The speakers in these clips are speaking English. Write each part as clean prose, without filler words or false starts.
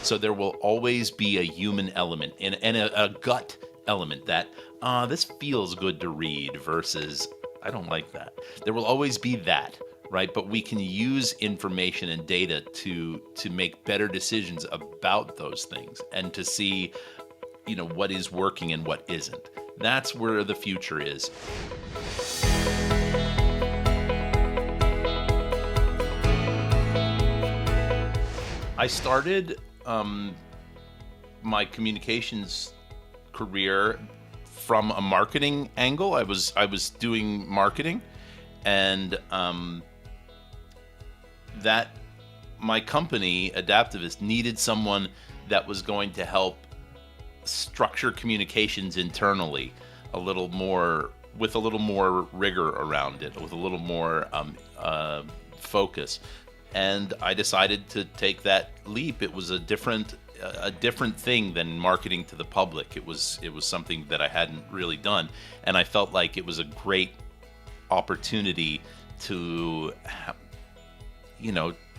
So there will always be a human element and a gut element that, this feels good to read versus I don't like that. There will always be that, right? But we can use information and data to make better decisions about those things and to see, what is working and what isn't. That's where the future is. I started my communications career from a marketing angle. I was doing marketing, and that my company Adaptivist needed someone that was going to help structure communications internally a little more, with a little more rigor around it, with a little more focus. And I decided to take that leap. It was a different thing than marketing to the public. It was something that I hadn't really done, and I felt like it was a great opportunity to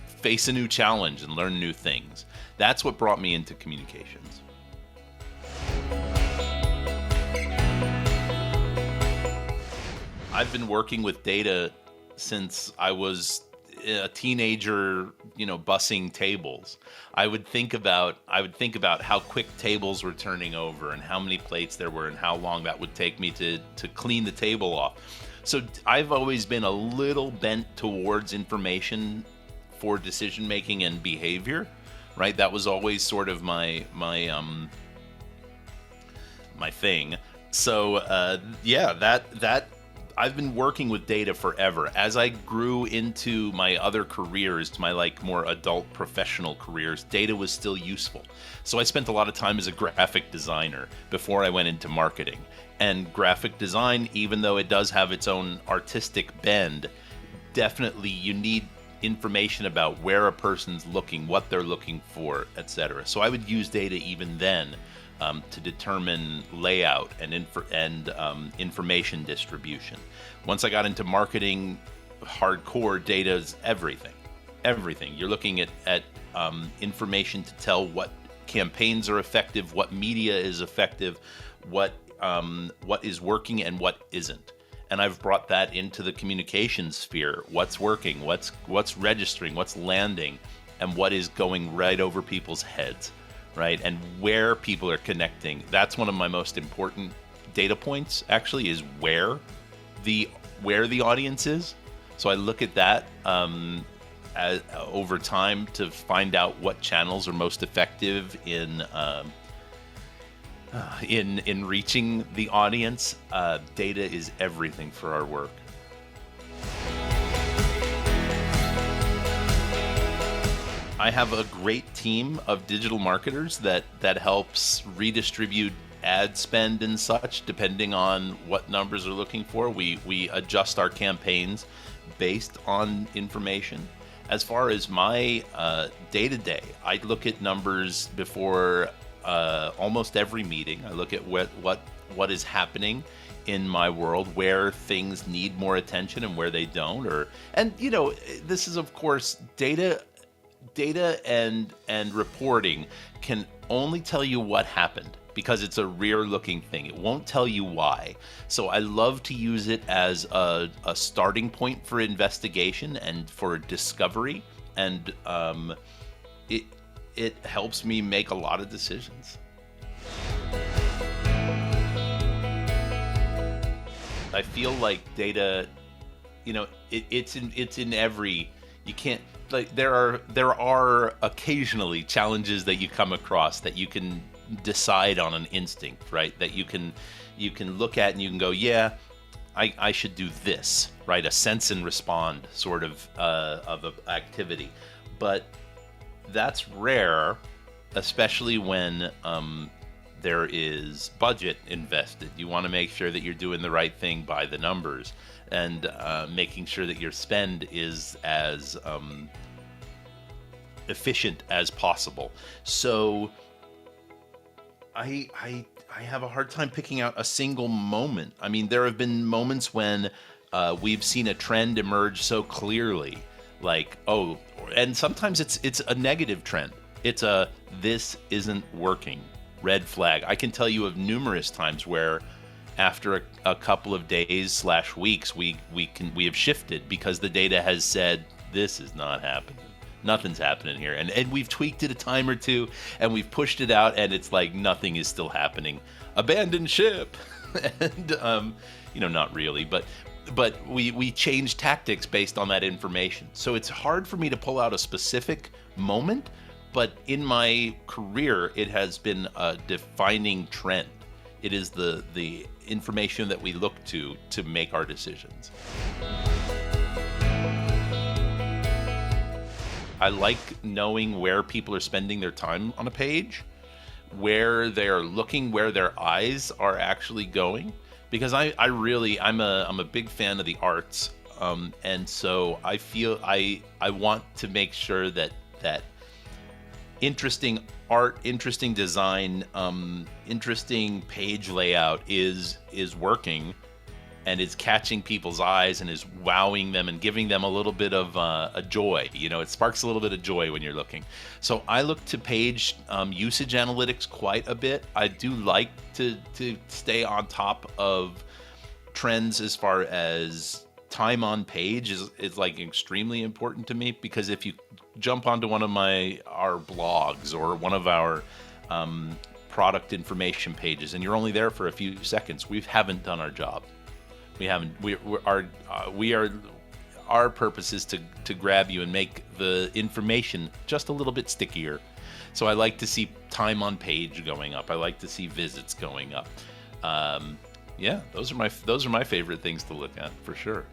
face a new challenge and learn new things. That's what brought me into communications. I've been working with data since I was a teenager, bussing tables. I would think about how quick tables were turning over and how many plates there were and how long that would take me to clean the table off. So I've always been a little bent towards information for decision making and behavior, right? That was always sort of my thing. So yeah, that I've been working with data forever. As I grew into my other careers, to my more adult professional careers, data was still useful. So I spent a lot of time as a graphic designer before I went into marketing. And graphic design, even though it does have its own artistic bend, definitely you need information about where a person's looking, what they're looking for, etc. So I would use data even then to determine layout and information distribution. Once I got into marketing, hardcore, data is everything. Everything. You're looking at information to tell what campaigns are effective, what media is effective, what is working and what isn't. And I've brought that into the communication sphere. What's working, what's registering, what's landing, and what is going right over people's heads, right? And where people are connecting. That's one of my most important data points, actually, is where the audience is. So I look at that over time to find out what channels are most effective in reaching the audience. Data is everything for our work. I have a great team of digital marketers that helps redistribute ad spend and such, depending on what numbers are looking for. We adjust our campaigns based on information. As far as my day-to-day, I look at numbers before almost every meeting. I look at what is happening in my world, where things need more attention and where they don't. And this is, of course, data and reporting can only tell you what happened because it's a rear-looking thing. It won't tell you why. So I love to use it as a starting point for investigation and for discovery, and it helps me make a lot of decisions. I feel like data, it's in every. You can't, there are occasionally challenges that you come across that you can decide on an instinct, right? That you can look at and you can go, yeah, I should do this, right? A sense and respond sort of activity. But that's rare, especially when there is budget invested. You want to make sure that you're doing the right thing by the numbers, and making sure that your spend is as efficient as possible. So I have a hard time picking out a single moment. I mean, there have been moments when we've seen a trend emerge so clearly, and sometimes it's a negative trend, It's a this isn't working red flag. I can tell you of numerous times where after a couple of days slash weeks, we have shifted because the data has said this is not happening. Nothing's happening here. And we've tweaked it a time or two and we've pushed it out and it's like nothing is still happening. Abandon ship. And not really, but we change tactics based on that information. So it's hard for me to pull out a specific moment, but in my career it has been a defining trend. It is the information that we look to make our decisions. I like knowing where people are spending their time on a page, where they're looking, where their eyes are actually going, because I'm a big fan of the arts, and so I feel I want to make sure that interesting art, interesting design, interesting page layout is working and is catching people's eyes and is wowing them and giving them a little bit of a joy. It sparks a little bit of joy when you're looking. So I look to page usage analytics quite a bit. I do like to stay on top of trends as far as time on page is like extremely important to me, because if you jump onto one of our blogs or one of our product information pages and you're only there for a few seconds, we haven't done our job. We haven't. Our purpose is to grab you and make the information just a little bit stickier. So I like to see time on page going up. I like to see visits going up. Yeah, those are my favorite things to look at for sure.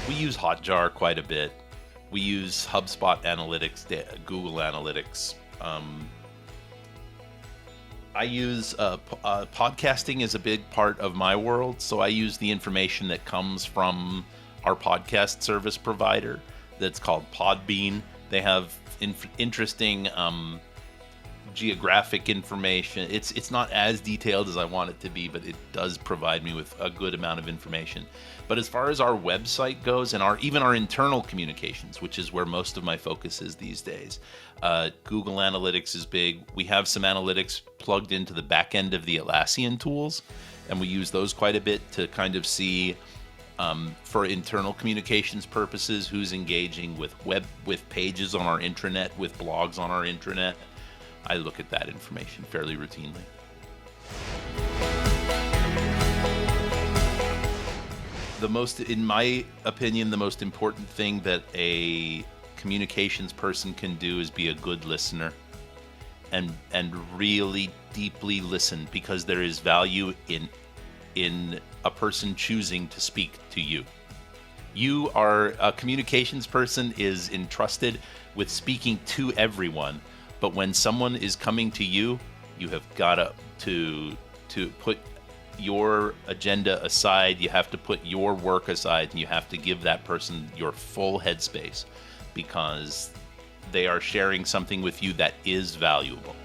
We use Hotjar quite a bit. We use HubSpot Analytics, Google Analytics. I use podcasting is a big part of my world, so I use the information that comes from our podcast service provider that's called Podbean. They have interesting geographic information. It's not as detailed as I want it to be, but it does provide me with a good amount of information. But as far as our website goes and even our internal communications, which is where most of my focus is these days, Google Analytics is big. We have some analytics plugged into the back end of the Atlassian tools, and we use those quite a bit to kind of see for internal communications purposes who's engaging with pages on our intranet, with blogs on our intranet. I look at that information fairly routinely. In my opinion, the most important thing that a communications person can do is be a good listener and really deeply listen, because there is value in a person choosing to speak to you. A communications person is entrusted with speaking to everyone. But when someone is coming to you, you have got to put your agenda aside. You have to put your work aside, and you have to give that person your full headspace, because they are sharing something with you that is valuable.